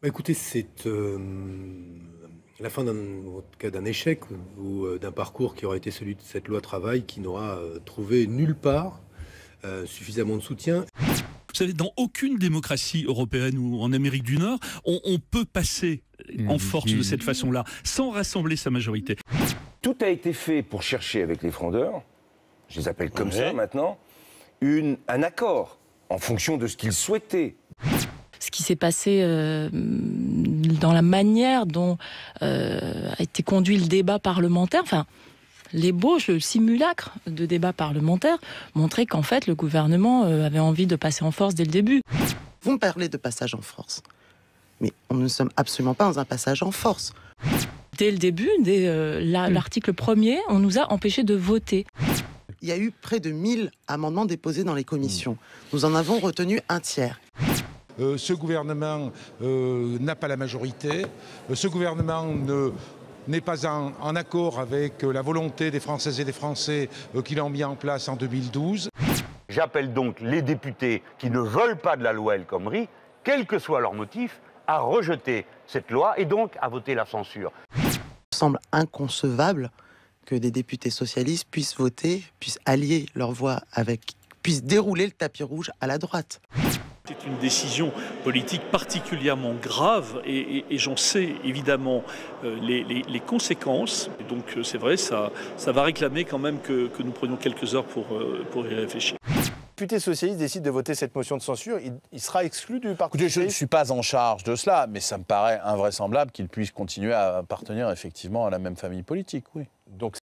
Écoutez, c'est la fin d'un échec ou d'un parcours qui aurait été celui de cette loi travail qui n'aura trouvé nulle part suffisamment de soutien. Vous savez, dans aucune démocratie européenne ou en Amérique du Nord, on peut passer en force de cette façon-là, sans rassembler sa majorité. Tout a été fait pour chercher avec les frondeurs, je les appelle comme ça maintenant, un accord en fonction de ce qu'ils souhaitaient. Ce qui s'est passé dans la manière dont a été conduit le débat parlementaire, enfin, l'ébauche, le simulacre de débat parlementaire montrait qu'en fait, le gouvernement avait envie de passer en force dès le début. Vous me parlez de passage en force, mais on ne sommes absolument pas dans un passage en force. Dès le début, dès l'article 1er, on nous a empêchés de voter. Il y a eu près de 1000 amendements déposés dans les commissions. Nous en avons retenu un tiers. Ce gouvernement n'a pas la majorité. Ce gouvernement n'est pas en accord avec la volonté des Françaises et des Français qu'il a mis en place en 2012. J'appelle donc les députés qui ne veulent pas de la loi El Khomri, quel que soit leur motif, à rejeter cette loi et donc à voter la censure. Il me semble inconcevable que des députés socialistes puissent voter, puissent allier leur voix puissent dérouler le tapis rouge à la droite. C'est une décision politique particulièrement grave et j'en sais évidemment les conséquences. Et donc c'est vrai, ça va réclamer quand même que nous prenions quelques heures pour y réfléchir. Le député socialiste décide de voter cette motion de censure, il sera exclu du parti socialiste. Je ne socialiste. suis pas en charge de cela, mais ça me paraît invraisemblable qu'il puisse continuer à appartenir effectivement à la même famille politique, oui. Donc